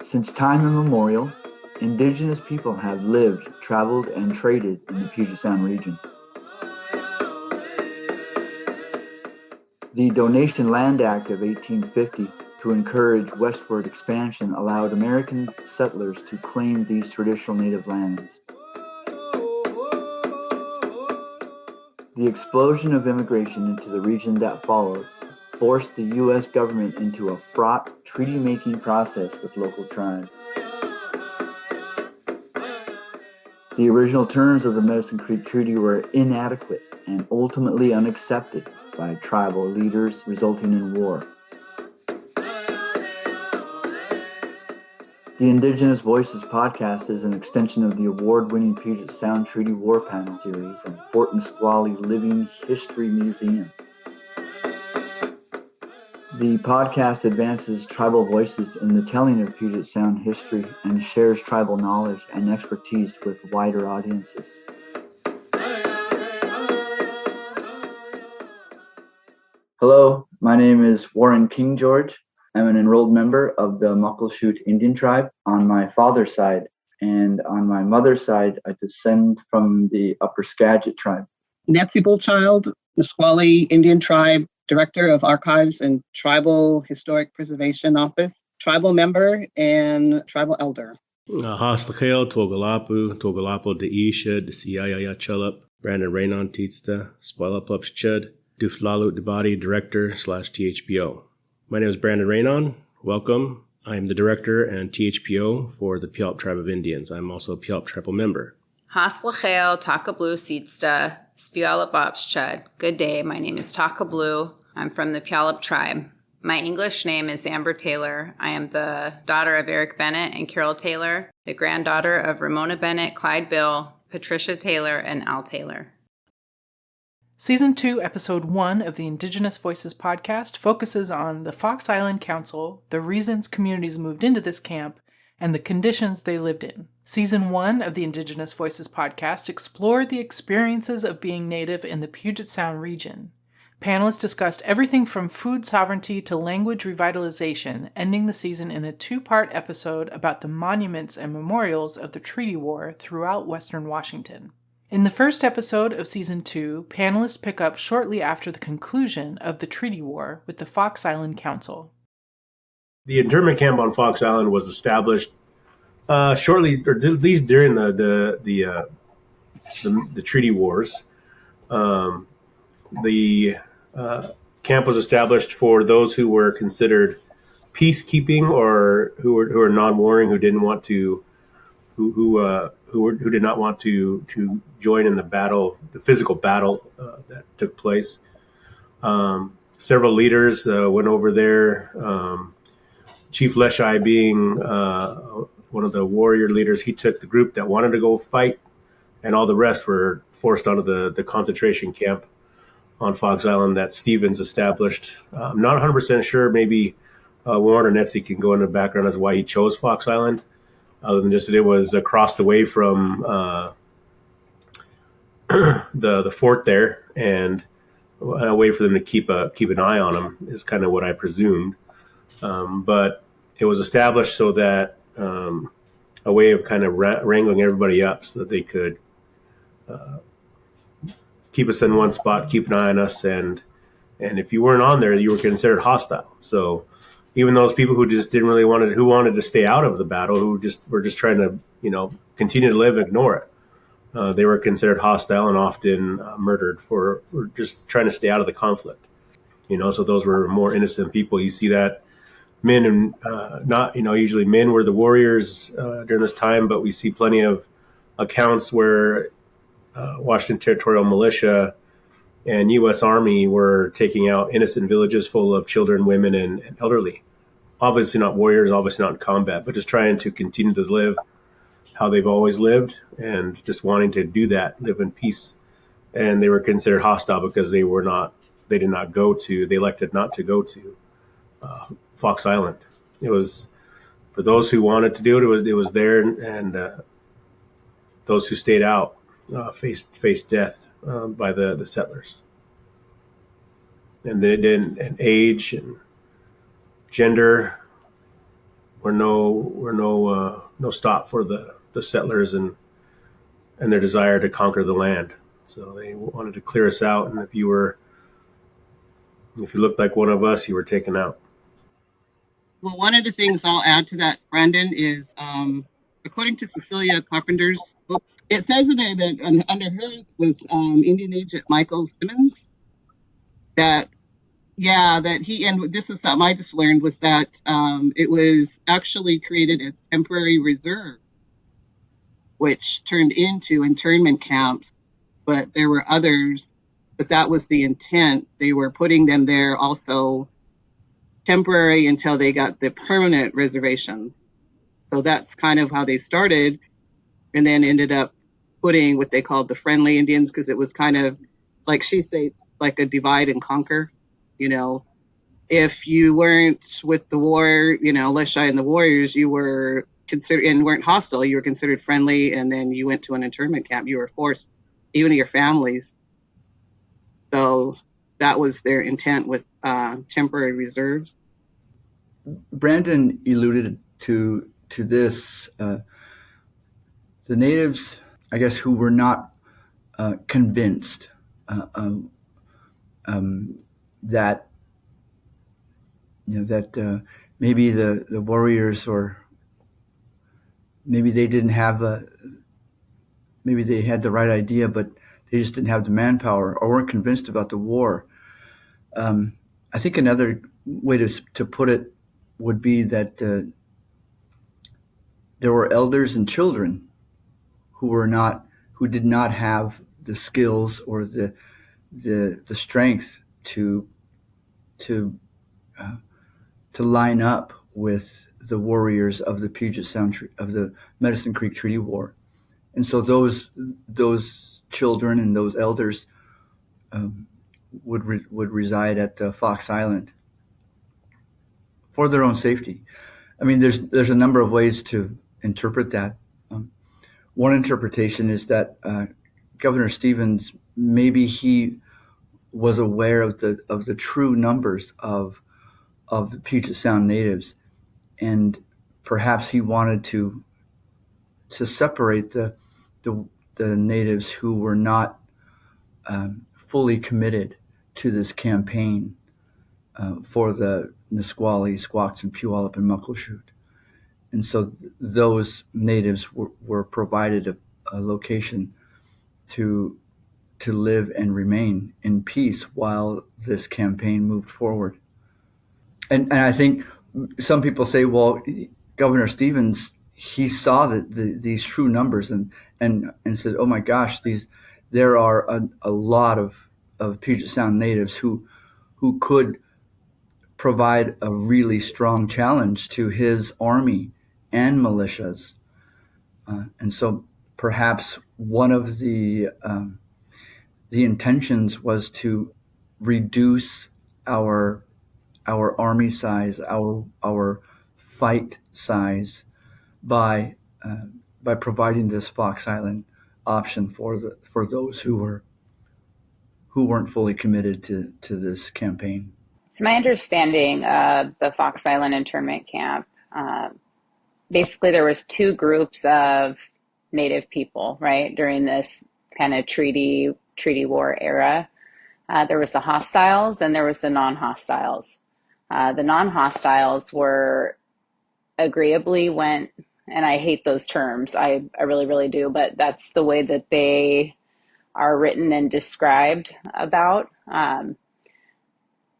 Since time immemorial, Indigenous people have lived, traveled, and traded in the Puget Sound region. The Donation Land Act of 1850, to encourage westward expansion, allowed American settlers to claim these traditional native lands. The explosion of immigration into the region that followed forced the U.S. government into a fraught treaty-making process with local tribes. The original terms of the Medicine Creek Treaty were inadequate and ultimately unaccepted by tribal leaders, resulting in war. The Indigenous Voices Podcast is an extension of the award-winning Puget Sound Treaty War panel series and Fort Nisqually Living History Museum. The podcast advances tribal voices in the telling of Puget Sound history and shares tribal knowledge and expertise with wider audiences. Hello, my name is Warren King George. I'm an enrolled member of the Muckleshoot Indian tribe on my father's side, and on my mother's side, I descend from the Upper Skagit tribe. Nettsie Bullchild, Nisqually Indian tribe, Director of Archives and Tribal Historic Preservation Office, tribal member, and tribal elder. Haslachel, Togalapo, Deisha, Desiyaya Chulup, Brandon Reynon Titsta, Spalapups Chud, Duflalut Debati, Director / THPO. My name is Brandon Reynon. Welcome. I am the Director and THPO for the Puyallup Tribe of Indians. I'm also a Puyallup tribal member. Haslachel, Takablu Sitsta, Spalapups Chud. Good day. My name is Takablu. I'm from the Puyallup tribe. My English name is Amber Taylor. I am the daughter of Eric Bennett and Carol Taylor, the granddaughter of Ramona Bennett, Clyde Bill, Patricia Taylor, and Al Taylor. Season 2, Episode 1 of the Indigenous Voices Podcast focuses on the Fox Island Council, the reasons communities moved into this camp, and the conditions they lived in. Season 1 of the Indigenous Voices Podcast explored the experiences of being Native in the Puget Sound region. Panelists discussed everything from food sovereignty to language revitalization, ending the season in a 2-part episode about the monuments and memorials of the Treaty War throughout Western Washington. In the first episode of Season 2, panelists pick up shortly after the conclusion of the Treaty War with the Fox Island Council. The internment camp on Fox Island was established shortly, or at least during the Treaty Wars. The camp was established for those who were considered peacekeeping or who were non-warring, who didn't want to, who did not want to join in the battle, the physical battle that took place. Several leaders went over there. Chief Leshai being one of the warrior leaders, he took the group that wanted to go fight, and all the rest were forced onto the concentration camp on Fox Island that Stevens established. I'm not 100% sure. Maybe Warren or Nettsie can go into the background as to why he chose Fox Island, other than just that it was across the way from the fort there, and a way for them to keep an eye on him is kind of what I presumed. But it was established so that a way of kind of wrangling everybody up so that they could keep us in one spot, keep an eye on us, and if you weren't on there, you were considered hostile. So even those people who just didn't really who wanted to stay out of the battle, who were just trying to, continue to live, ignore it, they were considered hostile and often murdered for just trying to stay out of the conflict. So those were more innocent people. You see that men and not, usually men were the warriors during this time, but we see plenty of accounts where Washington Territorial Militia and U.S. Army were taking out innocent villages full of children, women, and elderly. Obviously not warriors, obviously not in combat, but just trying to continue to live how they've always lived and just wanting to do that, live in peace. And they were considered hostile because they elected not to go to Fox Island. It was, for those who wanted to do it, it was there, and those who stayed out faced death by the settlers. And then and age and gender no stop for the settlers and their desire to conquer the land. So they wanted to clear us out, and if you looked like one of us, you were taken out. Well, one of the things I'll add to that, Brandon, is according to Cecilia Carpenter's book, it says in there that under her was Indian agent Michael Simmons, that he, and this is something I just learned, was that it was actually created as temporary reserve, which turned into internment camps, but there were others, but that was the intent. They were putting them there also temporary until they got the permanent reservations. So that's kind of how they started, and then ended up putting what they called the friendly Indians, because it was kind of like she said, like a divide and conquer. If you weren't with the war, Leshai and the warriors, you were considered, and weren't hostile, you were considered friendly, and then you went to an internment camp. You were forced, even to your families. So that was their intent with temporary reserves. Brandon alluded to this. The natives, I guess, who were not convinced that maybe the warriors, or maybe they didn't have maybe they had the right idea, but they just didn't have the manpower, or weren't convinced about the war. I think another way to put it would be that there were elders and children who did not have the skills or the strength to line up with the warriors of the Puget Sound of the Medicine Creek Treaty War, and so those children and those elders would reside at Fox Island for their own safety. I mean, there's a number of ways to interpret that. One interpretation is that Governor Stevens, maybe he was aware of the true numbers of the Puget Sound natives, and perhaps he wanted to separate the natives who were not fully committed to this campaign for the Nisqually, Squaxin, and Puyallup, and Muckleshoot. And so those natives were provided a location to live and remain in peace while this campaign moved forward. And I think some people say, well, Governor Stevens, he saw these true numbers and said, oh my gosh, there are a lot of Puget Sound natives who could provide a really strong challenge to his army and militias. And so perhaps one of the intentions was to reduce our army size, our fight size, by providing this Fox Island option for those who weren't fully committed to this campaign. It's my understanding of the Fox Island internment camp. Basically, there was two groups of Native people, right, during this kind of treaty war era. There was the hostiles and there was the non-hostiles. The non-hostiles were agreeably went, and I hate those terms, I really, really do, but that's the way that they are written and described about.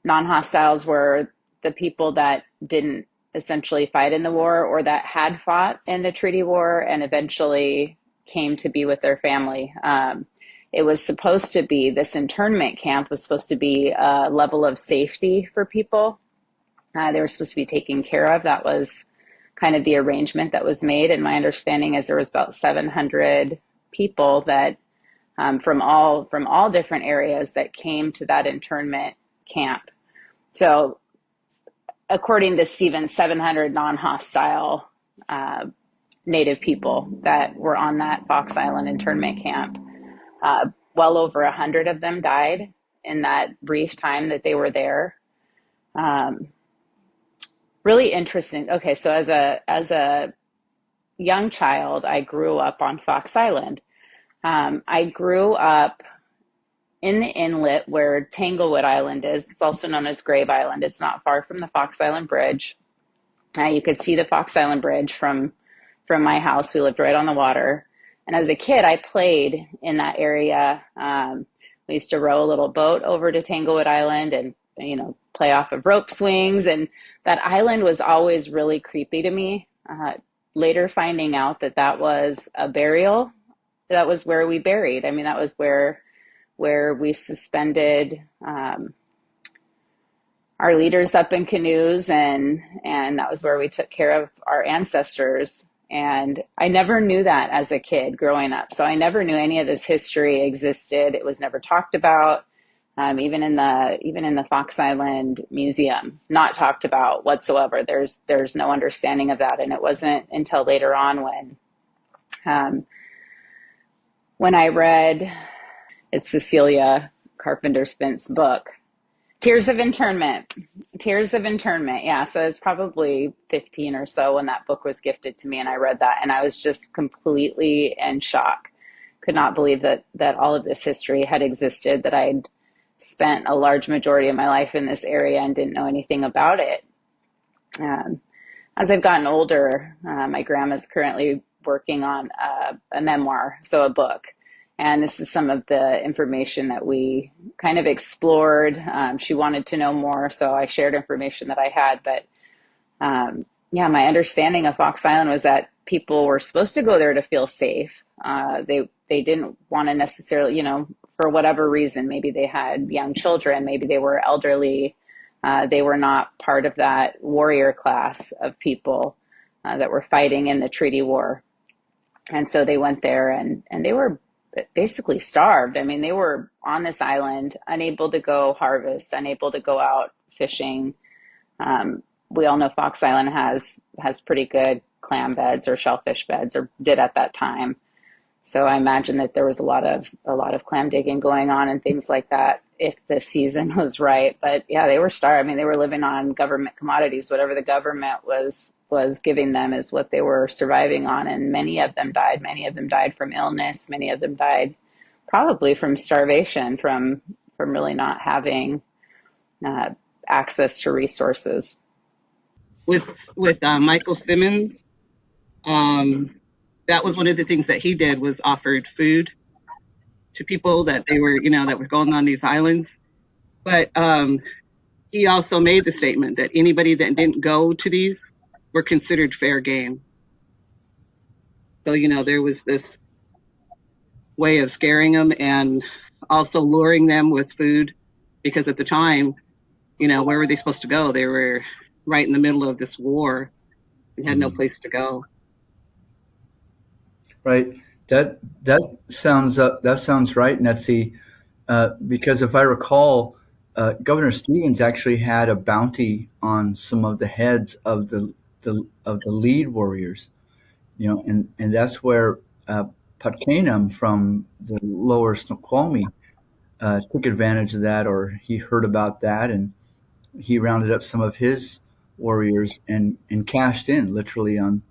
Non-hostiles were the people that didn't essentially fight in the war, or that had fought in the treaty war and eventually came to be with their family. It was supposed to be, this internment camp was supposed to be a level of safety for people. They were supposed to be taken care of. That was kind of the arrangement that was made. And my understanding is there was about 700 people that from all different areas that came to that internment camp. So according to Stevens, 700 non-hostile Native people that were on that Fox Island internment camp. Well over 100 of them died in that brief time that they were there. Really interesting. Okay, so as a young child, I grew up on Fox Island. I grew up in the inlet where Tanglewood Island is. It's also known as Grave Island. It's not far from the Fox Island Bridge. You could see the Fox Island Bridge from my house. We lived right on the water. And as a kid, I played in that area. We used to row a little boat over to Tanglewood Island and, play off of rope swings. And that island was always really creepy to me. Later finding out that was a burial, that was where we buried. I mean, that was where we suspended our leaders up in canoes, and that was where we took care of our ancestors. And I never knew that as a kid growing up. So I never knew any of this history existed. It was never talked about. Even in the Fox Island Museum, not talked about whatsoever. There's no understanding of that. And it wasn't until later on when I read, it's Cecilia Carpenter Spence book, Tears of Internment. Yeah. So it's probably 15 or so when that book was gifted to me, and I read that, and I was just completely in shock. Could not believe that all of this history had existed, that I'd spent a large majority of my life in this area and didn't know anything about it. As I've gotten older, my grandma's currently working on a memoir, so a book. And this is some of the information that we kind of explored. She wanted to know more, so I shared information that I had. But my understanding of Fox Island was that people were supposed to go there to feel safe. They didn't want to necessarily, for whatever reason, maybe they had young children, maybe they were elderly. They were not part of that warrior class of people that were fighting in the Treaty War. And so they went there and they were basically starved. I mean, they were on this island, unable to go harvest, unable to go out fishing. We all know Fox Island has pretty good clam beds or shellfish beds, or did at that time. So I imagine that there was a lot of clam digging going on and things like that if the season was right. But yeah, they were starved. I mean, they were living on government commodities. Whatever the government was giving them is what they were surviving on. And many of them died. Many of them died from illness. Many of them died probably from starvation, from really not having access to resources. With Michael Simmons, that was one of the things that he did, was offered food to people that they were, that were going on these islands. But he also made the statement that anybody that didn't go to these were considered fair game. So, there was this way of scaring them and also luring them with food, because at the time, where were they supposed to go? They were right in the middle of this war and had no place to go. Right. That sounds right, Nettsie. Because if I recall, Governor Stevens actually had a bounty on some of the heads of the lead warriors, and that's where Patkanum from the lower Snoqualmie took advantage of that, or he heard about that, and he rounded up some of his warriors and cashed in literally on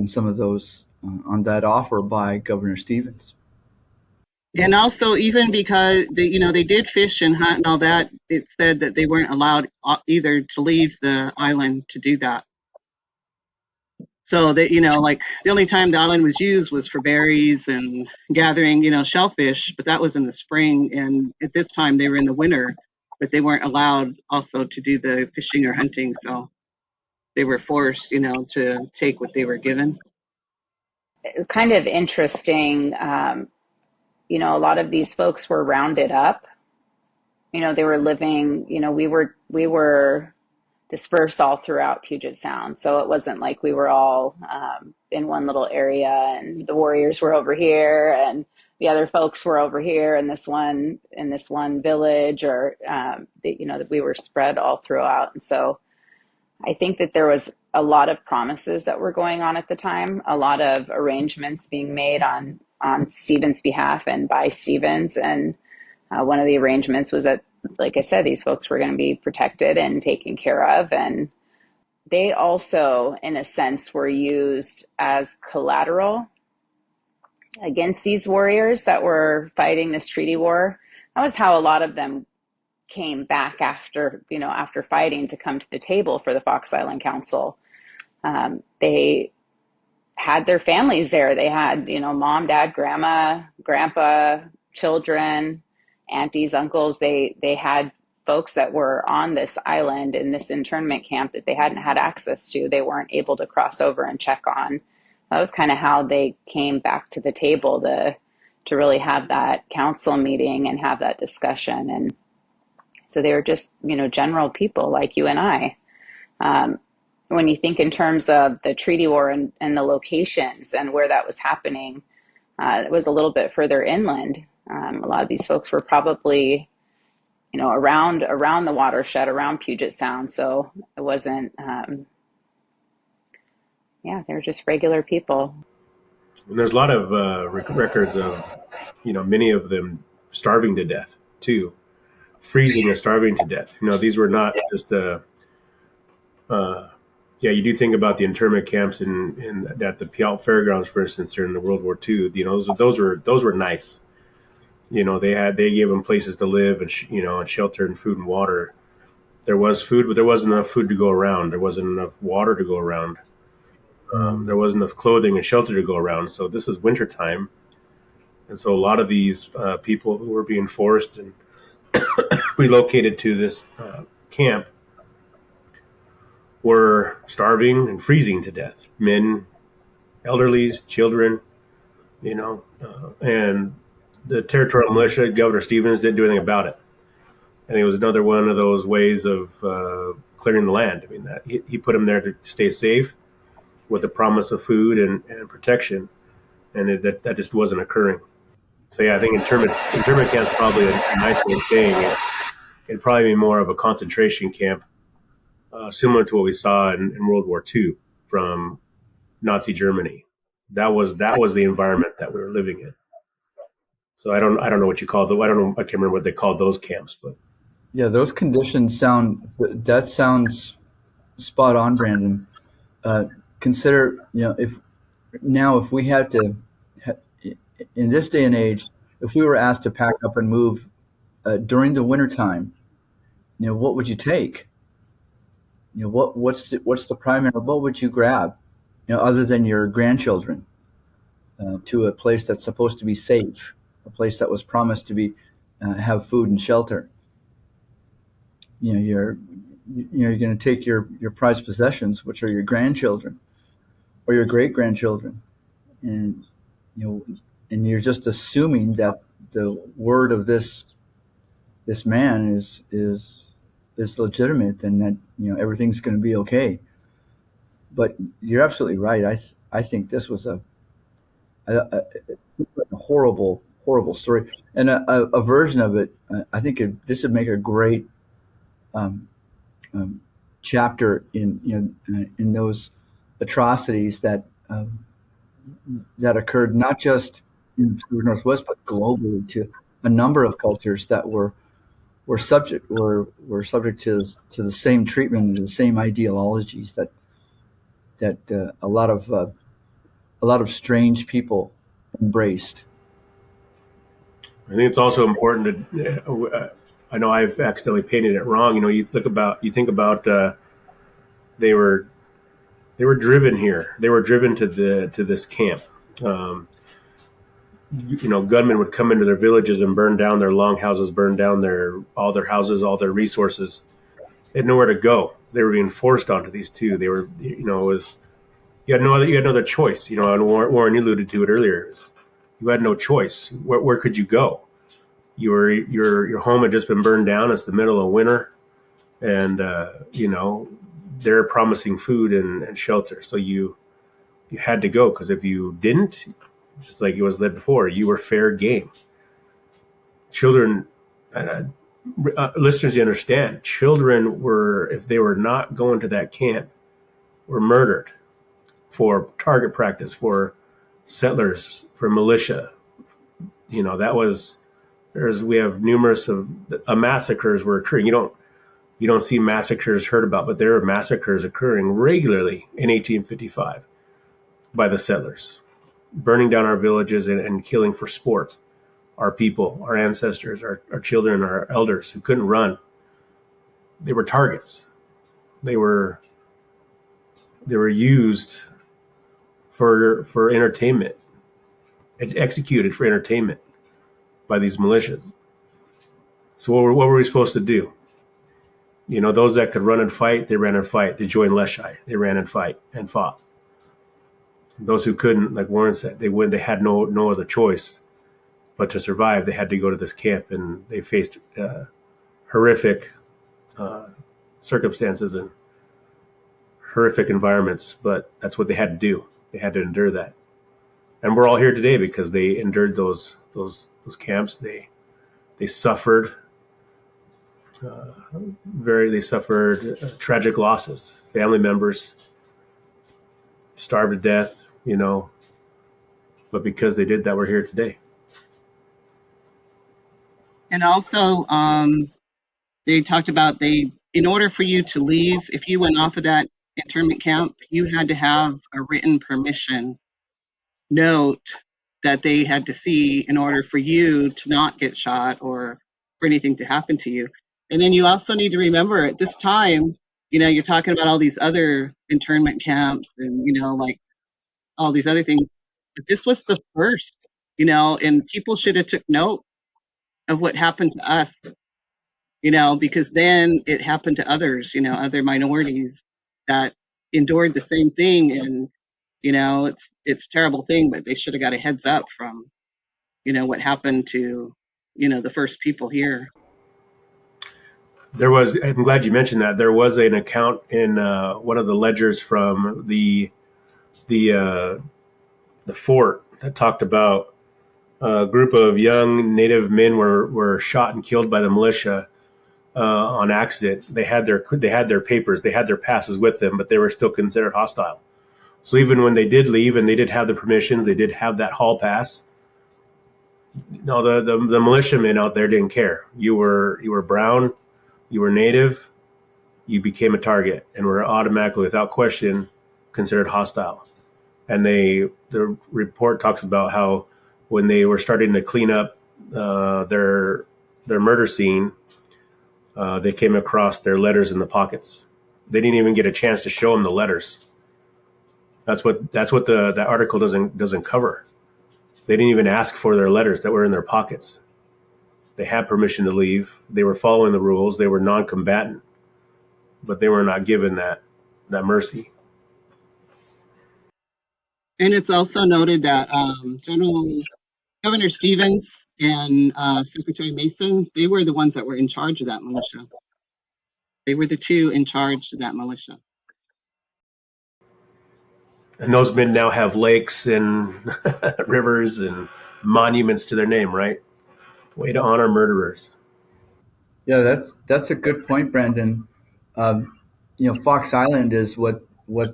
some of those, on that offer by Governor Stevens. And also, even because they did fish and hunt and all that, it said that they weren't allowed either to leave the island to do that. So that, the only time the island was used was for berries and gathering, shellfish, but that was in the spring. And at this time they were in the winter, but they weren't allowed also to do the fishing or hunting. So they were forced, to take what they were given. Kind of interesting. A lot of these folks were rounded up. They were living, we were dispersed all throughout Puget Sound. So it wasn't like we were all in one little area and the warriors were over here and the other folks were over here in this one village, or, that we were spread all throughout. And so I think that there was a lot of promises that were going on at the time, a lot of arrangements being made on Stevens' behalf and by Stevens. And one of the arrangements was that, like I said, these folks were going to be protected and taken care of. And they also, in a sense, were used as collateral against these warriors that were fighting this treaty war. That was how a lot of them came back after fighting to come to the table for the Fox Island Council. They had their families there. They had, mom, dad, grandma, grandpa, children, aunties, uncles. They had folks that were on this island in this internment camp that they hadn't had access to. They weren't able to cross over and check on. That was kind of how they came back to the table to really have that council meeting and have that discussion. And so they were just, general people like you and I. When you think in terms of the treaty war and the locations and where that was happening, it was a little bit further inland. A lot of these folks were probably, around the watershed, around Puget Sound. So it wasn't, they were just regular people. And there's a lot of records of, many of them starving to death too, freezing and starving to death. These were not just you do think about the internment camps at the Puyallup Fairgrounds, for instance, during the World War II. Those were nice. They gave them places to live and shelter and food and water. There was food, but there wasn't enough food to go around. There wasn't enough water to go around. There wasn't enough clothing and shelter to go around. So this is wintertime. And so a lot of these people who were being forced and relocated to this camp were starving and freezing to death. Men, elderlies, children, and the territorial militia, Governor Stevens, didn't do anything about it. And it was another one of those ways of clearing the land. I mean, he put them there to stay safe with the promise of food and protection, and that just wasn't occurring. So I think internment camp's probably a nice way of saying it. It'd probably be more of a concentration camp, similar to what we saw in World War II from Nazi Germany. That was the environment that we were living in. So I don't know what you call them. I can't remember what they called those camps, but yeah, those conditions sounds spot on, Brandon. Consider, if we had to, in this day and age, if we were asked to pack up and move during the wintertime, what would you take? What's the primary? What would you grab, other than your grandchildren, to a place that's supposed to be safe, a place that was promised to be have food and shelter. You're going to take your prized possessions, which are your grandchildren or your great grandchildren, and you're just assuming that the word of this man is legitimate and that everything's going to be okay. But you're absolutely right. I think this was a horrible story, and a version of it. I think this would make a great chapter in those atrocities that occurred not just in the Northwest but globally to a number of cultures that were subject to the same treatment and the same ideologies that a lot of strange people embraced. I think it's also important to. I know I've accidentally painted it wrong. You think about they were driven here. They were driven to this camp. Gunmen would come into their villages and burn down their longhouses, burn down all their houses, all their resources. They had nowhere to go. They were being forced onto these two. They were, you had no other choice. And Warren alluded to it earlier. You had no choice. Where could you go? Your home had just been burned down. It's the middle of winter, and they're promising food and shelter. So you had to go, because if you didn't, just like it was said before, you were fair game. Children, listeners, you understand, children were, if they were not going to that camp, were murdered for target practice, for settlers, for militia. We have numerous of massacres were occurring. You You don't see massacres heard about, but there are massacres occurring regularly in 1855 by the settlers, burning down our villages and killing for sport our people, our ancestors, our children, our elders who couldn't run. They were targets. They were used for entertainment, executed for entertainment by these militias. So what were we supposed to do? Those that could run and fight, they ran and fight. They joined Leshai. They ran and fought. Those who couldn't, like Warren said, they had no other choice but to survive. They had to go to this camp, and they faced horrific circumstances and horrific environments. But that's what they had to do. They had to endure that, and we're all here today because they endured those camps. They suffered. They suffered tragic losses. Family members starved to death, but because they did that, we're here today. And also, they talked about in order for you to leave, if you went off of that internment camp, you had to have a written permission note that they had to see in order for you to not get shot or for anything to happen to you. And then you also need to remember at this time, you're talking about all these other internment camps and, like all these other things. But this was the first, and people should have took note of what happened to us, because then it happened to others, other minorities that endured the same thing. And, it's a terrible thing, but they should have got a heads up from, what happened to, the first people here. I'm glad you mentioned that. There was an account in one of the ledgers from the fort that talked about a group of young Native men were shot and killed by the militia on accident. They had their papers, they had their passes with them, but they were still considered hostile. So even when they did leave and they did have the permissions, they did have that hall pass. No, the militiamen out there didn't care. You were brown, you were Native, you became a target and were automatically, without question, considered hostile. And the report talks about how when they were starting to clean up their murder scene, they came across their letters in the pockets. They didn't even get a chance to show them the letters. That's what the article doesn't cover. They didn't even ask for their letters that were in their pockets. They had permission to leave. They were following the rules. They were non-combatant, but they were not given that mercy. And it's also noted that Governor Stevens and Secretary Mason, they were the ones that were in charge of that militia. They were the two in charge of that militia. And those men now have lakes and rivers and monuments to their name, right? Way to honor murderers. Yeah, that's a good point, Brandon. Fox Island is what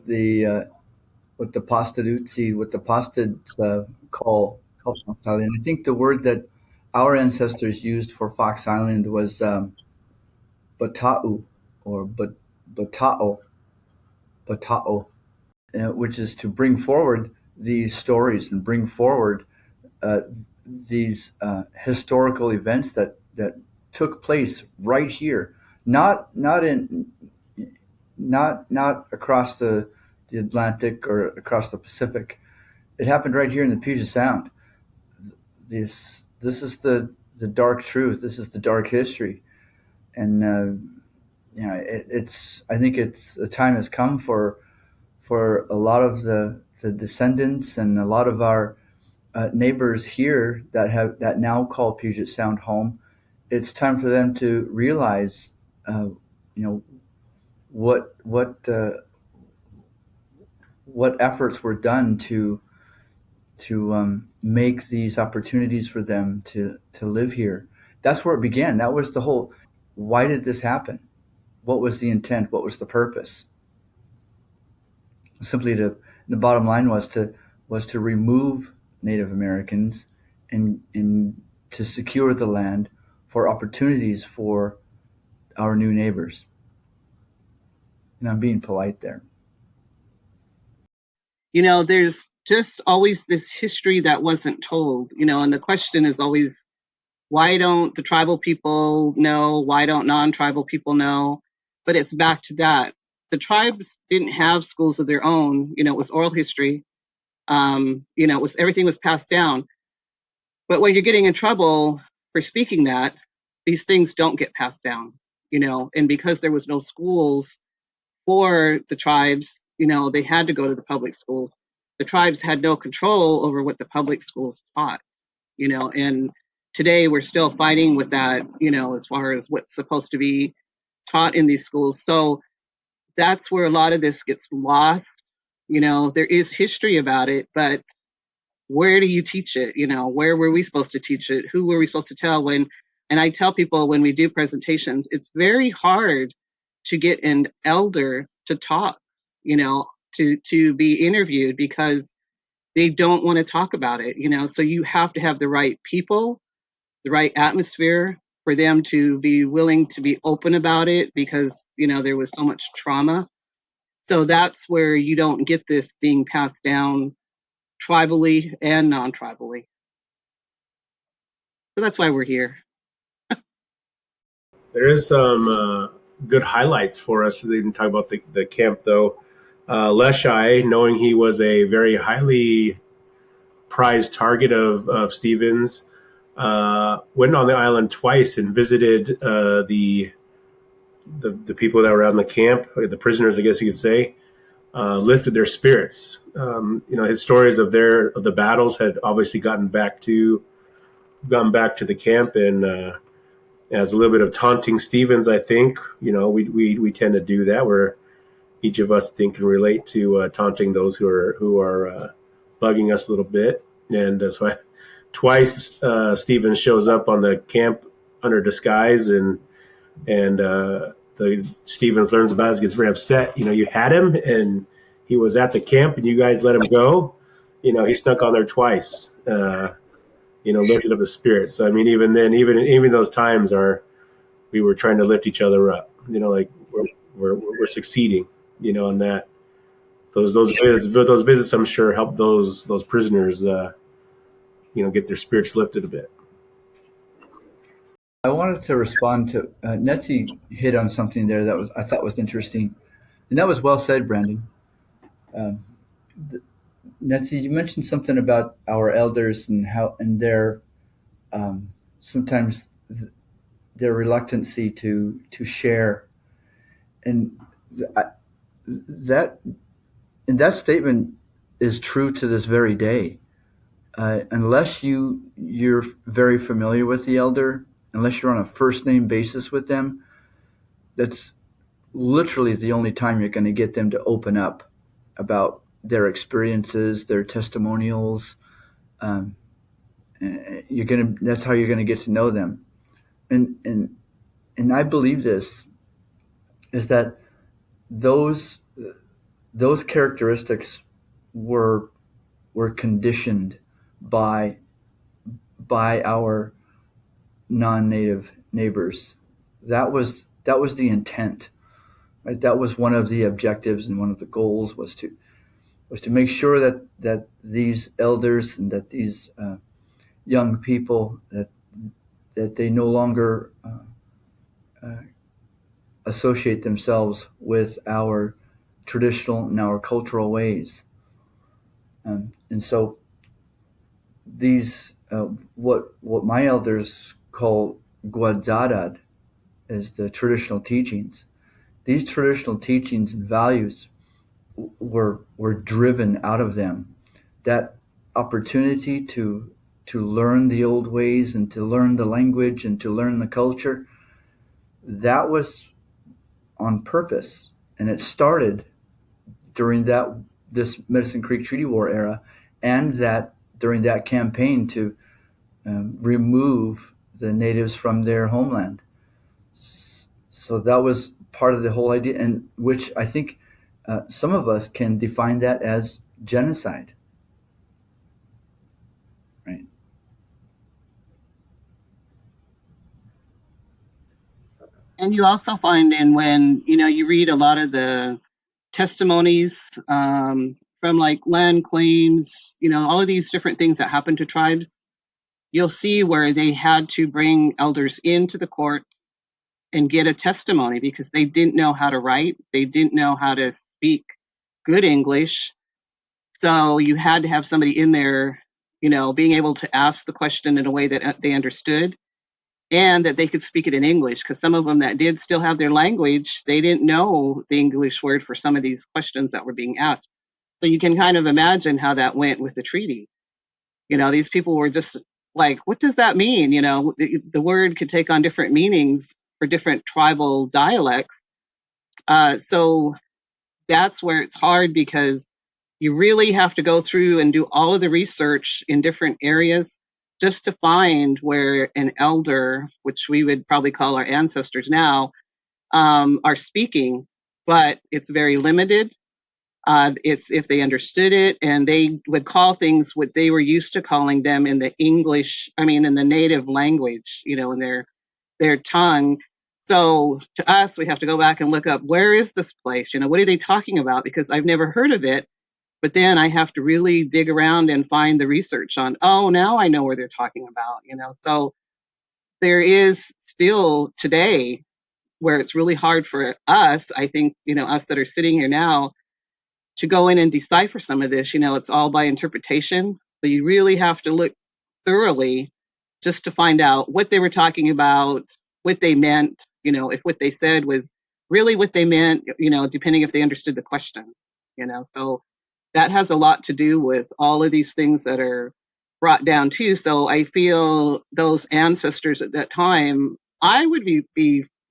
the Pastids call Fox Island. I think the word that our ancestors used for Fox Island was bata'u or bata'o, which is to bring forward these stories and bring forward these historical events that took place right here, not across the Atlantic or across the Pacific. It happened right here in the Puget Sound. This is the dark truth. This is the dark history, and I think the time has come for a lot of the descendants and a lot of our neighbors here that now call Puget Sound home. It's time for them to realize, what efforts were done to make these opportunities for them to live here. That's where it began. That was the whole. Why did this happen? What was the intent? What was the purpose? Simply, the bottom line was to remove Native Americans and to secure the land for opportunities for our new neighbors. And I'm being polite there. There's just always this history that wasn't told, and the question is always, why don't the tribal people know? Why don't non-tribal people know? But it's back to that. The tribes didn't have schools of their own. It was oral history. Everything was passed down. But when you're getting in trouble for speaking that, these things don't get passed down, and because there was no schools for the tribes, they had to go to the public schools. The tribes had no control over what the public schools taught, and today we're still fighting with that, as far as what's supposed to be taught in these schools. So that's where a lot of this gets lost. There is history about it, but where do you teach it? Where were we supposed to teach it? Who were we supposed to tell when? And I tell people when we do presentations, it's very hard to get an elder to talk, to be interviewed, because they don't want to talk about it, so you have to have the right people, the right atmosphere for them to be willing to be open about it, because, there was so much trauma. So that's where you don't get this being passed down tribally and non-tribally. So that's why we're here. There is some good highlights for us. They didn't talk about the camp, though. Leshai, knowing he was a very highly prized target of Stevens, went on the island twice and visited the people that were out in the camp, the prisoners, I guess you could say, lifted their spirits. His stories of the battles had obviously gotten back to the camp, and as a little bit of taunting Stevens, I think, we tend to do that, where each of us, I think, can relate to taunting those who are bugging us a little bit. And twice Stevens shows up on the camp under disguise, and the Stevens learns about it, gets very upset. You had him, and he was at the camp, and you guys let him go. He snuck on there twice. Lifted up the spirits. So I mean, even then, even those times we were trying to lift each other up. Like we're succeeding. In that those visits, I'm sure, help those prisoners, get their spirits lifted a bit. I wanted to respond to Nettsie hit on something there that I thought was interesting, and that was well said, Brandon. Nettsie, you mentioned something about our elders and their sometimes their reluctancy to share, and that statement is true to this very day. Unless you're very familiar with the elder, unless you're on a first name basis with them, that's literally the only time you're going to get them to open up about their experiences, their testimonials. That's how you're going to get to know them. And I believe this is that those characteristics were conditioned by our non-native neighbors. That was the intent, right? That was one of the objectives, and one of the goals was to make sure that these elders and that these young people that they no longer associate themselves with our traditional and our cultural ways. And so these, what my elders call guadzadad, is the traditional teachings. These traditional teachings and values were driven out of them. That opportunity to learn the old ways and to learn the language and to learn the culture, that was on purpose, and it started during this Medicine Creek Treaty War era, and that during that campaign to remove the natives from their homeland. So that was part of the whole idea, and which I think some of us can define that as genocide, right? And you also find in when, you read a lot of the testimonies from like land claims, all of these different things that happen to tribes, you'll see where they had to bring elders into the court and get a testimony because they didn't know how to write. They didn't know how to speak good English. So you had to have somebody in there, being able to ask the question in a way that they understood and that they could speak it in English. Because some of them that did still have their language, they didn't know the English word for some of these questions that were being asked. So you can kind of imagine how that went with the treaty. These people were just like, what does that mean? The word could take on different meanings for different tribal dialects. So that's where it's hard because you really have to go through and do all of the research in different areas just to find where an elder, which we would probably call our ancestors now, are speaking, but it's very limited. It's if they understood it and they would call things what they were used to calling them in the in the native language, in their tongue. So to us, we have to go back and look up, where is this place? What are they talking about? Because I've never heard of it. But then I have to really dig around and find the research on, oh, now I know where they're talking about. So there is still today where it's really hard for us, I think, us that are sitting here now, to go in and decipher some of this. It's all by interpretation. So you really have to look thoroughly just to find out what they were talking about, what they meant, if what they said was really what they meant, depending if they understood the question, So that has a lot to do with all of these things that are brought down too. So I feel those ancestors at that time, I would be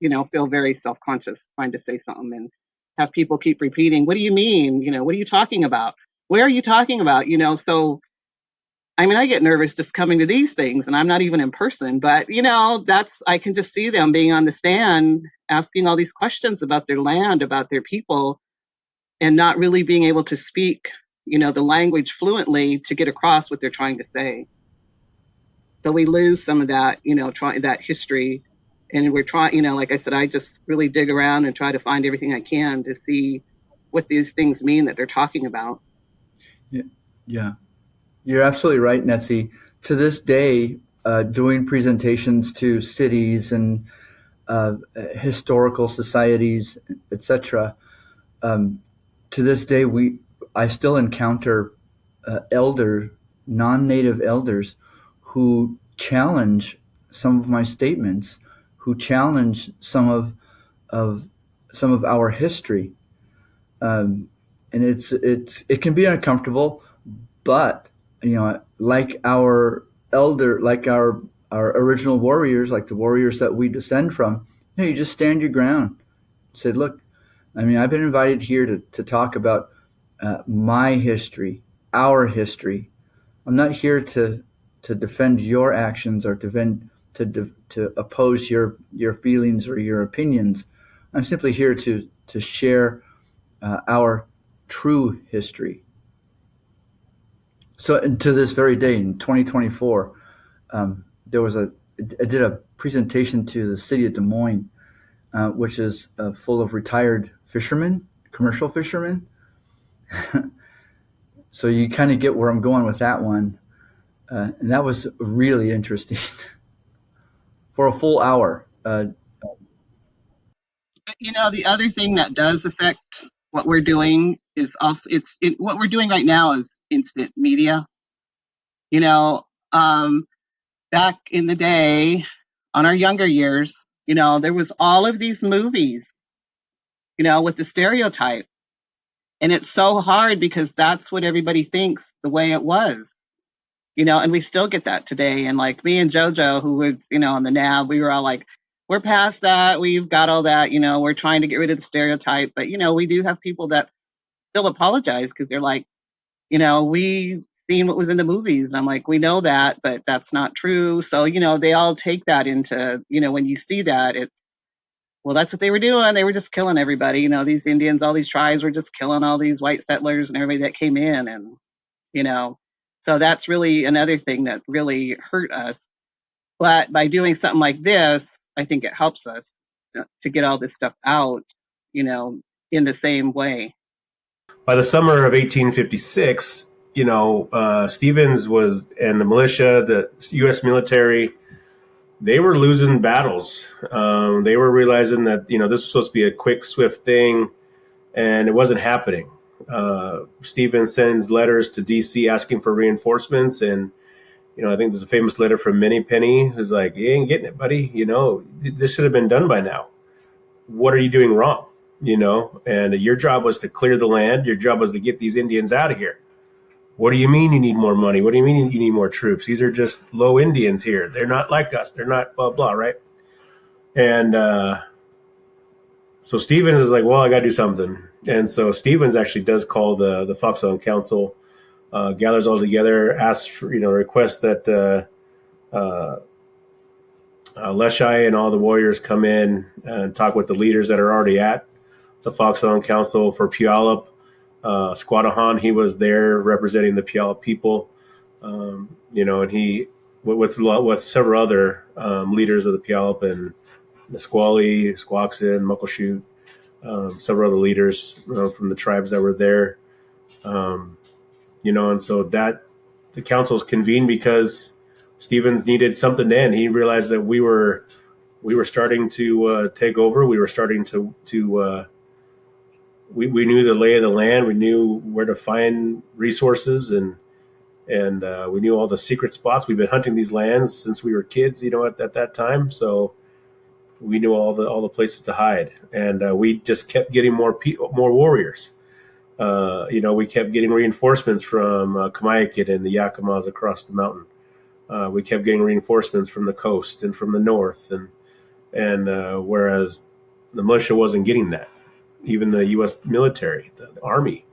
feel very self-conscious trying to say something and have people keep repeating, what do you mean? What are you talking about? Where are you talking about? So I get nervous just coming to these things and I'm not even in person, but I can just see them being on the stand asking all these questions about their land, about their people, and not really being able to speak, the language fluently to get across what they're trying to say. So we lose some of that, that history. And we're trying, like I said, I just really dig around and try to find everything I can to see what these things mean that they're talking about. Yeah, you're absolutely right, Nettsie. To this day, doing presentations to cities and historical societies, etc. To this day, I still encounter non-native elders who challenge some of my statements, who challenge of some of our history, and it can be uncomfortable, but like our original warriors, like the warriors that we descend from, you just stand your ground. Say, look, I've been invited here to talk about my history, our history. I'm not here to defend your actions or to oppose your feelings or your opinions. I'm simply here to share our true history. So, and to this very day, in 2024, I did a presentation to the city of Des Moines, which is full of retired fishermen, commercial fishermen. So you kind of get where I'm going with that one. And that was really interesting for a full hour. The other thing that does affect what we're doing is also what we're doing right now is instant media. Um, Back in the day, on our younger years, there was all of these movies, with the stereotype. And it's so hard because that's what everybody thinks the way it was, and we still get that today. And like me and JoJo, who was, on the NAB, we were all like, we're past that. We've got all that, we're trying to get rid of the stereotype. But, we do have people that still apologize because they're like, we've seen what was in the movies. And I'm like, we know that, but that's not true. So, they all take that into, when you see that, it's, well, that's what they were doing. They were just killing everybody. These Indians, all these tribes were just killing all these white settlers and everybody that came in. And, so that's really another thing that really hurt us. But by doing something like this, I think it helps us to get all this stuff out, in the same way. By the summer of 1856, Stevens and the militia, the U.S. military, they were losing battles. They were realizing that, this was supposed to be a quick, swift thing, and it wasn't happening. Stevens sends letters to D.C. asking for reinforcements, and, I think there's a famous letter from Penny who's like, you ain't getting it, buddy. This should have been done by now. What are you doing wrong? And your job was to clear the land. Your job was to get these Indians out of here. What do you mean you need more money? What do you mean you need more troops? These are just low Indians here. They're not like us. They're not blah, blah, right? And so Stevens is like, well, I got to do something. And so Stevens actually does call the Fox Island Council, gathers all together, asks for, requests that Leschi and all the warriors come in and talk with the leaders that are already at the Fox Island Council for Puyallup. Squattahan, he was there representing the Puyallup people, and he with several other leaders of the Puyallup and Nisqually, Squaxin, Muckleshoot, several other leaders from the tribes that were there, and so that the councils convened because Stevens needed something to end. He realized that we were starting to take over. We were starting to we knew the lay of the land. We knew where to find resources, and we knew all the secret spots. We've been hunting these lands since we were kids, at that time. So we knew all the places to hide, and we just kept getting more warriors. We kept getting reinforcements from Kamiaket and the Yakimas across the mountain. We kept getting reinforcements from the coast and from the north, and whereas the militia wasn't getting that. Even the U.S. military, the Army,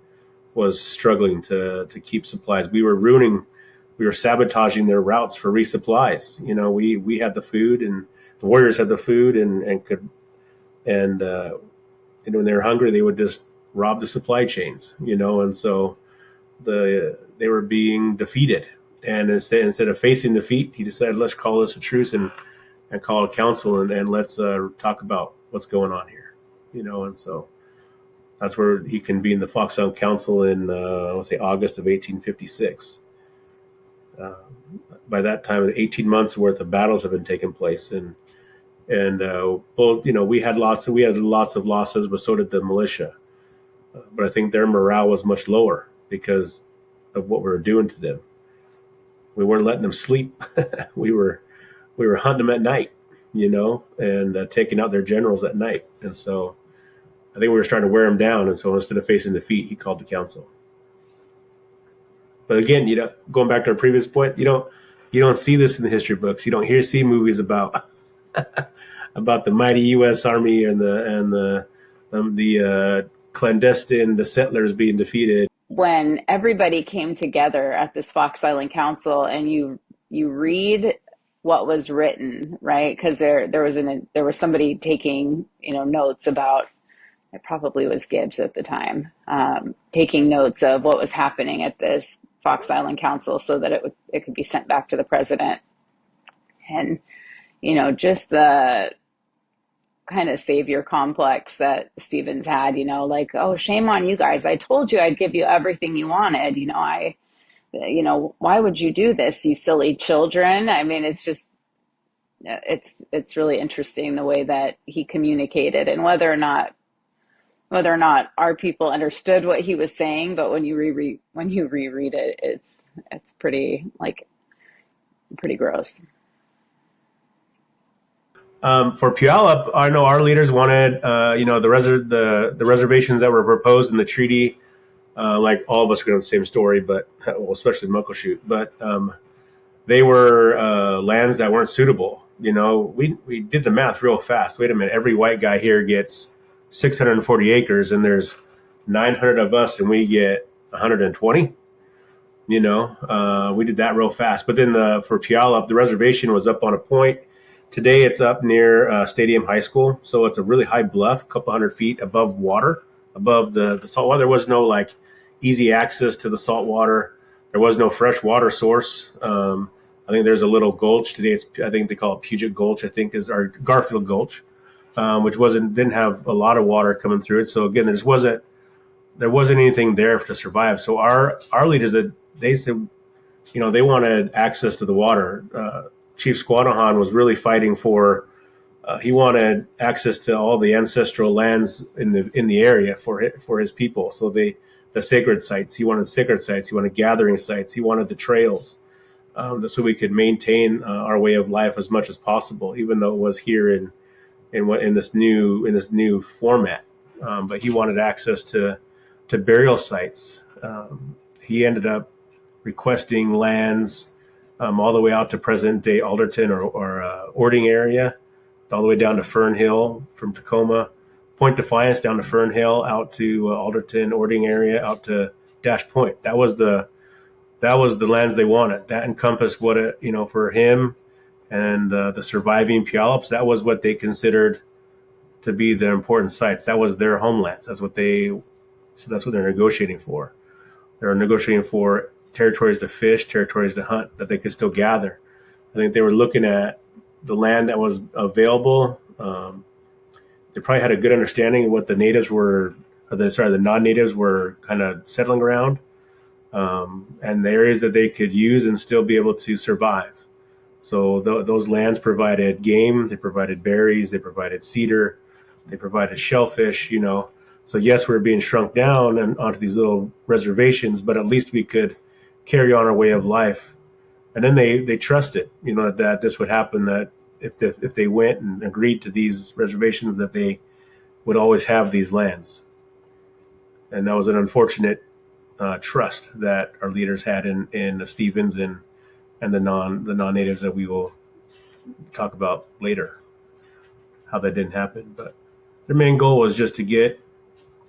was struggling to keep supplies. We were sabotaging their routes for resupplies. We had the food, and the warriors had the food, and when they were hungry, they would just rob the supply chains. And so they were being defeated. And instead of facing defeat, he decided, let's call this a truce and call a council and let's talk about what's going on here. And so that's where he convened the Fox Island Council in, August of 1856. By that time, 18 months worth of battles have been taking place, and both, we had lots of losses, but so did the militia. But I think their morale was much lower because of what we were doing to them. We weren't letting them sleep. we were hunting them at night, and taking out their generals at night. And so I think we were starting to wear him down. And so instead of facing defeat, he called the council. But again, going back to our previous point, you don't see this in the history books. You don't see movies about about the mighty U.S. Army and the clandestine, the settlers being defeated. When everybody came together at this Fox Island Council, and you read what was written, right? Because there was somebody taking notes about. It probably was Gibbs at the time, taking notes of what was happening at this Fox Island Council so that it could be sent back to the president. And, just the kind of savior complex that Stevens had, like, oh, shame on you guys. I told you I'd give you everything you wanted. Why would you do this, you silly children? I mean, it's just, it's really interesting the way that he communicated, and whether or not our people understood what he was saying, but when you reread it, it's pretty gross. For Puyallup, I know our leaders wanted, the reservations that were proposed in the treaty. Like all of us are going to have the same story, but especially Muckleshoot. But they were lands that weren't suitable. We did the math real fast. Wait a minute, every white guy here gets 640 acres, and there's 900 of us, and we get 120. We did that real fast. But then for Puyallup, the reservation was up on a point. Today it's up near Stadium High School, so it's a really high bluff, a couple hundred feet above water, above the salt water. There was no easy access to the salt water. There was no fresh water source. I think there's a little gulch today. I think they call it Puget Gulch. I think is our Garfield Gulch. which didn't have a lot of water coming through it. So again, there wasn't anything there to survive. So our leaders, they said, they wanted access to the water. Chief Squanahan was really fighting for. He wanted access to all the ancestral lands in the area for his people. So the sacred sites. He wanted sacred sites. He wanted gathering sites. He wanted the trails, so we could maintain our way of life as much as possible, even though it was here in this new format. But he wanted access to burial sites. He ended up requesting lands all the way out to present day Alderton or Ording area, all the way down to Fern Hill from Tacoma, Point Defiance down to Fern Hill, out to Alderton, Ording area, out to Dash Point. That was the lands they wanted. That encompassed what for him and the surviving Puyallups. That was what they considered to be the important sites. That was their homelands. That's what they're negotiating for. They're negotiating for territories to fish, territories to hunt, that they could still gather. I think they were looking at the land that was available. They probably had a good understanding of what the natives were, the non-natives were kind of settling around, and the areas that they could use and still be able to survive. So those lands provided game, they provided berries, they provided cedar, they provided shellfish, So yes, we were being shrunk down and onto these little reservations, but at least we could carry on our way of life. And then they trusted, that this would happen, that if they went and agreed to these reservations, that they would always have these lands. And that was an unfortunate trust that our leaders had in the Stevens and the non-natives that we will talk about later, how that didn't happen. But their main goal was just to get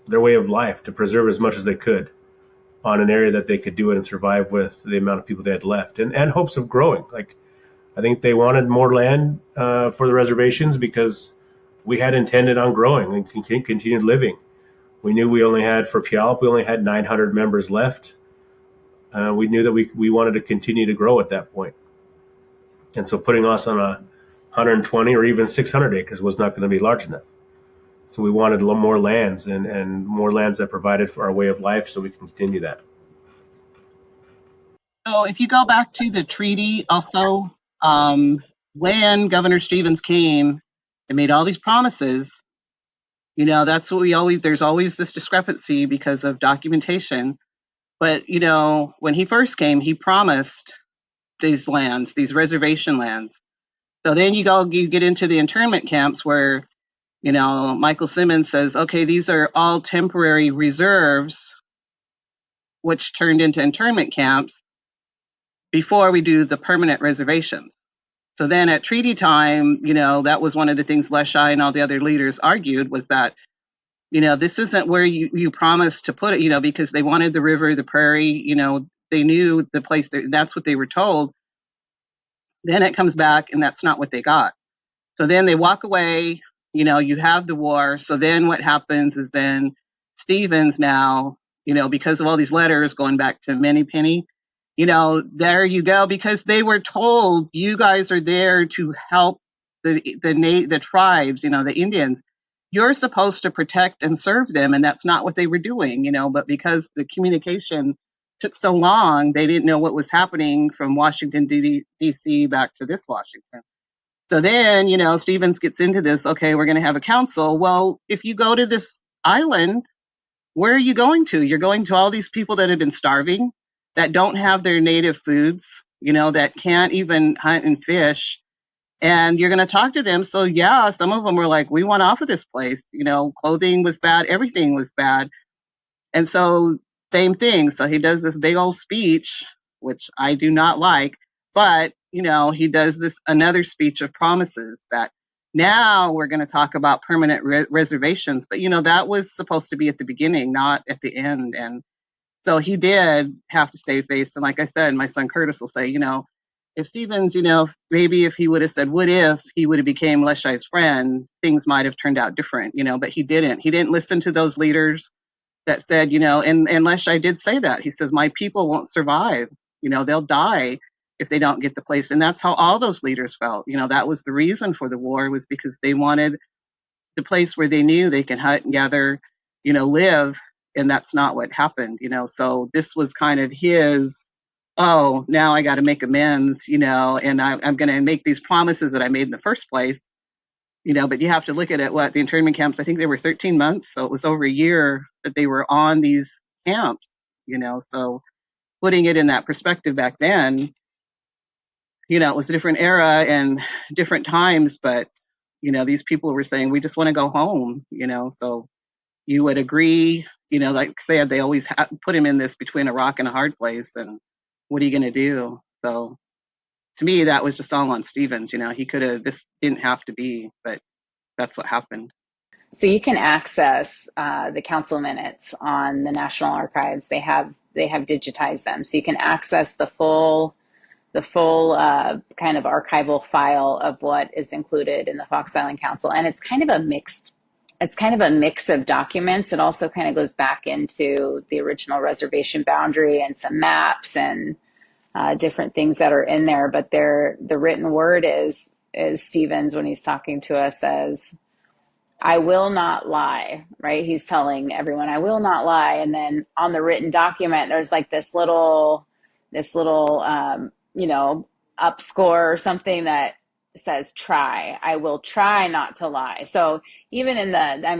their way of life, to preserve as much as they could on an area that they could do it and survive with the amount of people they had left, and hopes of growing. Like, I think they wanted more land for the reservations because we had intended on growing and continued living. We knew for Puyallup, we only had 900 members left. We knew that we wanted to continue to grow at that point. And so putting us on 120 or even 600 acres was not going to be large enough. So we wanted a little more lands and more lands that provided for our way of life so we can continue that. So if you go back to the treaty also, when Governor Stevens came and made all these promises, that's what there's always this discrepancy because of documentation. But, when he first came, he promised these lands, these reservation lands. So then you get into the internment camps where, Michael Simmons says, okay, these are all temporary reserves, which turned into internment camps before we do the permanent reservations. So then at treaty time, that was one of the things Leschi and all the other leaders argued, was that, this isn't where you promised to put it, because they wanted the river, the prairie, they knew the place, that's what they were told. Then it comes back and that's not what they got. So then they walk away, you have the war. So then what happens is then Stevens now, because of all these letters going back to Penny, there you go, because they were told, you guys are there to help the tribes, the Indians. You're supposed to protect and serve them, and that's not what they were doing, but because the communication took so long, they didn't know what was happening from Washington, D.C. back to this Washington. So then, Stevens gets into this, okay, we're going to have a council. Well, if you go to this island, where are you going to? You're going to all these people that have been starving, that don't have their native foods, that can't even hunt and fish. And you're going to talk to them. So yeah, some of them were like, we want off of this place. Clothing was bad. Everything was bad. And so same thing. So he does this big old speech, which I do not like, but he does this another speech of promises that now we're going to talk about permanent reservations. But, that was supposed to be at the beginning, not at the end. And so he did have to stay faced. And like I said, my son Curtis will say, if Stevens, maybe if he would have said, what if he would have became Leschi's friend, things might have turned out different, but he didn't. He didn't listen to those leaders that said, and Leschi did say that. He says, my people won't survive. They'll die if they don't get the place. And that's how all those leaders felt. That was the reason for the war, was because they wanted the place where they knew they can hunt and gather, live. And that's not what happened, So this was kind of his, oh, now I got to make amends, and I'm going to make these promises that I made in the first place, but you have to look at it, the internment camps, I think they were 13 months. So it was over a year that they were on these camps, so putting it in that perspective back then, it was a different era and different times, but, these people were saying, we just want to go home, so you would agree, like I said, they always put him in this between a rock and a hard place. And what are you going to do? So to me, that was just all on Stevens. He could have, this didn't have to be, but that's what happened. So you can access the council minutes on the National Archives. They have digitized them, so you can access the full kind of archival file of what is included in the Fox Island Council, and it's kind of a mix of documents. It also kind of goes back into the original reservation boundary and some maps and different things that are in there. But the written word is Stevens, when he's talking to us, says, I will not lie, right? He's telling everyone, I will not lie. And then on the written document, there's like this little upscore or something that says try. I will try not to lie. So even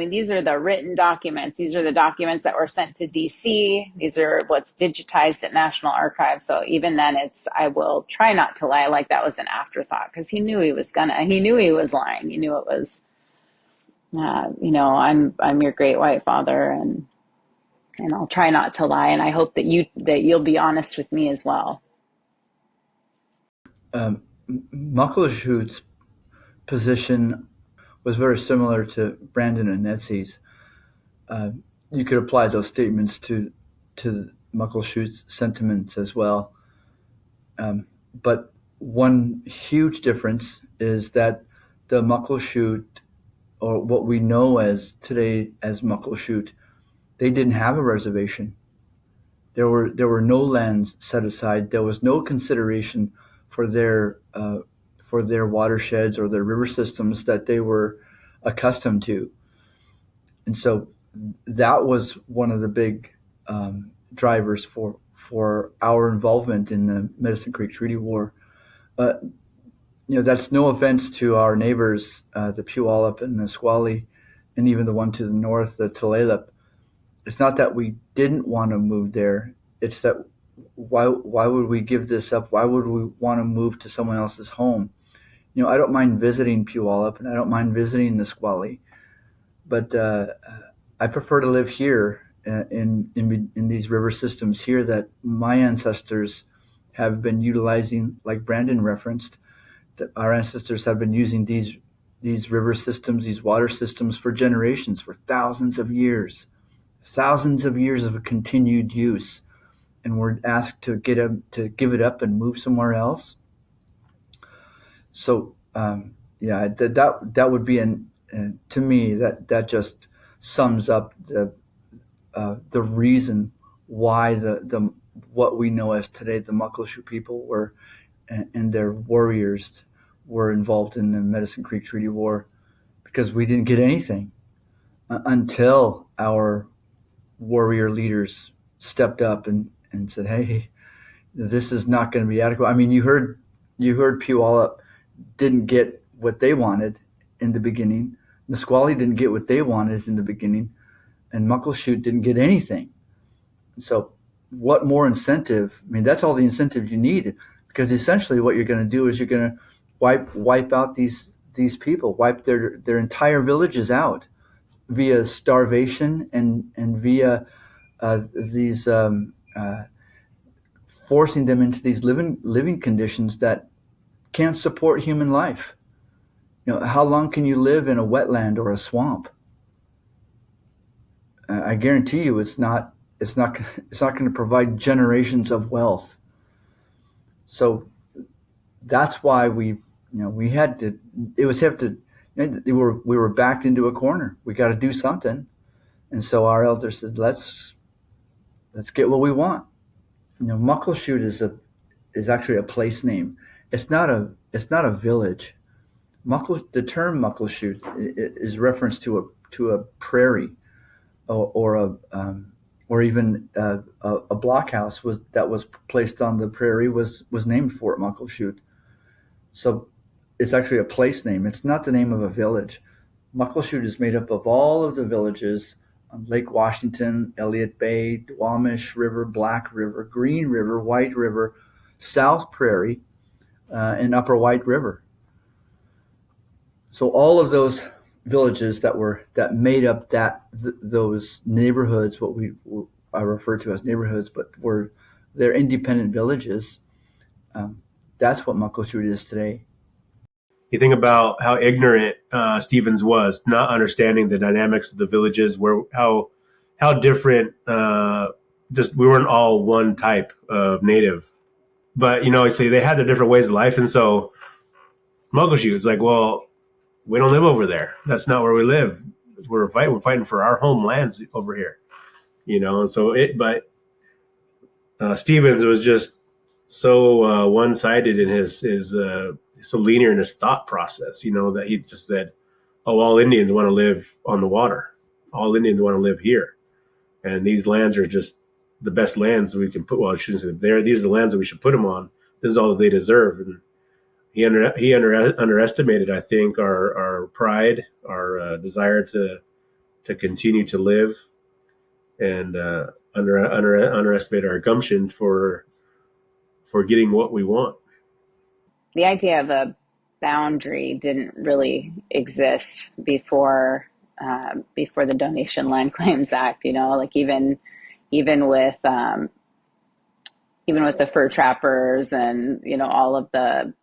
these are the written documents. These are the documents that were sent to DC. These are what's digitized at National Archives. So even then it's, I will try not to lie. Like that was an afterthought because he knew he was lying. He knew it was, I'm your great white father and I'll try not to lie. And I hope that you'll be honest with me as well. Muckleshoot's position was very similar to Brandon and Nettsie's. You could apply those statements to Muckleshoot's sentiments as well. But one huge difference is that the Muckleshoot, or what we know as today as Muckleshoot, they didn't have a reservation. There were no lands set aside. There was no consideration for their watersheds or their river systems that they were accustomed to. And so that was one of the big drivers for our involvement in the Medicine Creek Treaty War. That's no offense to our neighbors, the Puyallup and Nisqually, and even the one to the north, the Puyallup. It's not that we didn't want to move there. It's that why would we give this up? Why would we want to move to someone else's home? I don't mind visiting Puyallup and I don't mind visiting Nisqually, but I prefer to live here in these river systems here that my ancestors have been utilizing, like Brandon referenced, that our ancestors have been using these river systems, these water systems for generations, for thousands of years of continued use. And we're asked to give it up and move somewhere else. So that would be to me that just sums up the reason why the what we know as today the Muckleshoot people were and their warriors were involved in the Medicine Creek Treaty War, because we didn't get anything until our warrior leaders stepped up and said, hey, this is not going to be adequate. I mean, you heard Puyallup didn't get what they wanted in the beginning. Nisqually didn't get what they wanted in the beginning, and Muckleshoot didn't get anything. So what more incentive? I mean, that's all the incentive you need, because essentially what you're going to do is you're going to wipe out these people, wipe their entire villages out via starvation and via these forcing them into these living conditions that can't support human life. How long can you live in a wetland or a swamp? I guarantee you, it's not going to provide generations of wealth. So that's why we had to. We were backed into a corner. We got to do something, and so our elders said, "Let's get what we want." Muckleshoot is actually a place name. It's not a village. The term Muckleshoot is reference to a prairie, or even a blockhouse that was placed on the prairie was named Fort Muckleshoot. So it's actually a place name. It's not the name of a village. Muckleshoot is made up of all of the villages on Lake Washington, Elliott Bay, Duwamish River, Black River, Green River, White River, South Prairie, and Upper White River. So all of those villages that made up those neighborhoods, I refer to as neighborhoods, but they're independent villages. That's what Muckleshoot is today. You think about how ignorant Stevens was, not understanding the dynamics of the villages, how different. Just we weren't all one type of native, but so they had their different ways of life, and so Muckleshoot, it's like, well, we don't live over there. That's not where we live. We're fighting for our homelands over here, And so Stevens was just so one-sided in his so linear in his thought process, that he just said, oh, all Indians want to live on the water. All Indians want to live here. And these lands are just the best lands we can put. Well, I shouldn't say there. These are the lands that we should put them on. This is all that they deserve. And he underestimated, I think, our pride, our desire to continue to live, and underestimated our gumption for getting what we want. The idea of a boundary didn't really exist before the Donation Land Claims Act. Like even with the fur trappers and all of the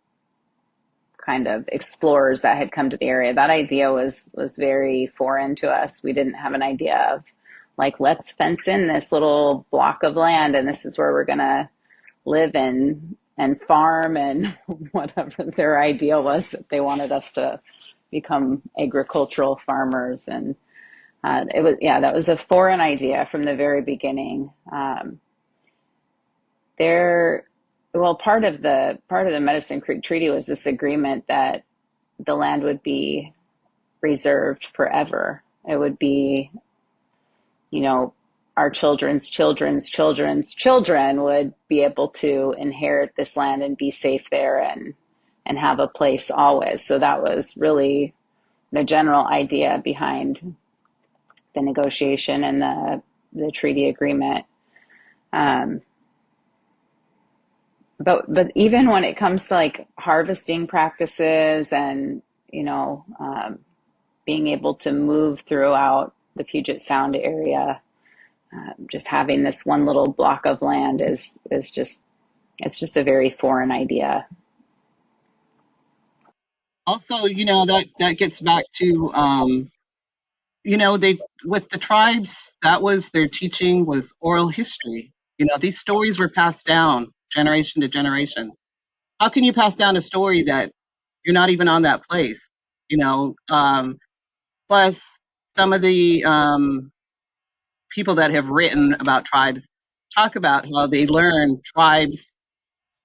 kind of explorers that had come to the area, that idea was very foreign to us. We didn't have an idea of like, let's fence in this little block of land and this is where we're gonna live and farm and whatever their idea was, that they wanted us to become agricultural farmers. And that was a foreign idea from the very beginning. Part of the Medicine Creek Treaty was this agreement that the land would be reserved forever. It would be, our children's children's children's children would be able to inherit this land and be safe there and have a place always. So that was really the general idea behind the negotiation and the treaty agreement. But even when it comes to like harvesting practices and, being able to move throughout the Puget Sound area, just having this one little block of land it's just a very foreign idea. Also, that gets back to, they, with the tribes, that was their teaching, was oral history. These stories were passed down generation to generation. How can you pass down a story that you're not even on that place? Plus some of the people that have written about tribes talk about how they learn tribes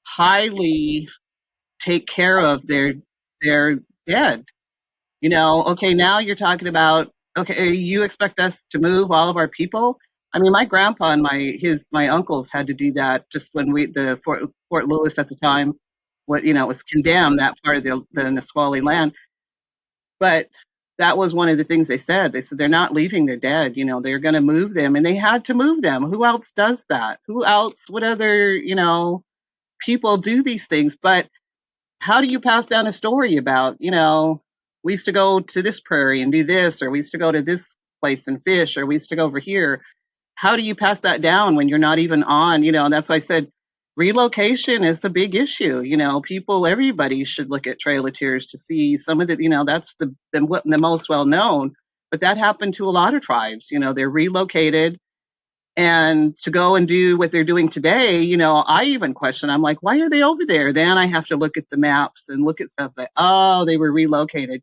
highly take care of their dead. Okay, now you're talking about, okay, you expect us to move all of our people? I mean, my grandpa and my uncles had to do that just when the Fort Lewis at the time, was condemned, that part of the Nisqually land. But that was one of the things they said. They said they're not leaving their dead. They're going to move them, and they had to move them. Who else does that? Who else? What other people do these things? But how do you pass down a story about we used to go to this prairie and do this, or we used to go to this place and fish, or we used to go over here? How do you pass that down when you're not even on? And that's why I said relocation is a big issue. Everybody should look at Trail of Tears to see some of the, that's the most well known, but that happened to a lot of tribes. They're relocated, and to go and do what they're doing today, I even question, I'm like, why are they over there? Then I have to look at the maps and look at stuff like, oh, they were relocated,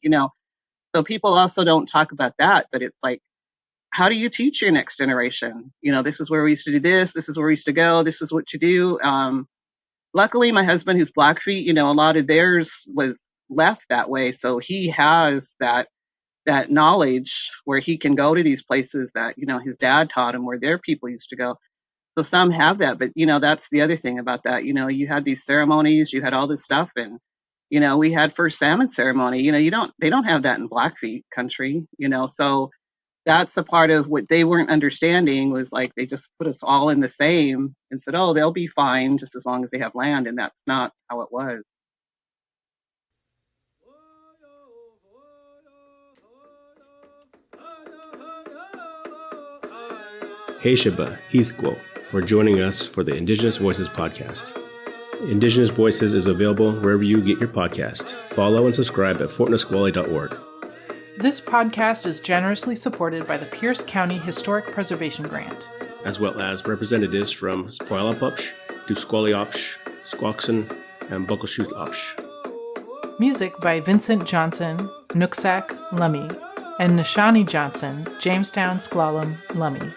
So people also don't talk about that, but it's like, how do you teach your next generation? This is where we used to do this. This is where we used to go. This is what you do. Luckily, my husband, who's Blackfeet, a lot of theirs was left that way. So he has that knowledge where he can go to these places that, his dad taught him, where their people used to go. So some have that, but that's the other thing about that. You had these ceremonies, you had all this stuff, and we had first salmon ceremony. They don't have that in Blackfeet country. So that's a part of what they weren't understanding, was like they just put us all in the same and said, oh, they'll be fine just as long as they have land, and that's not how it was. Hey Shaba, Hisquo, for joining us for the Indigenous Voices Podcast. Indigenous Voices is available wherever you get your podcast. Follow and subscribe at fortnisqually.org. This podcast is generously supported by the Pierce County Historic Preservation Grant, as well as representatives from Puyallup, Nisqually, Squaxin, and Bullchild. Music by Vincent Johnson, Nooksack, Lummi, and Nishani Johnson, Jamestown, Sklallam, Lummi.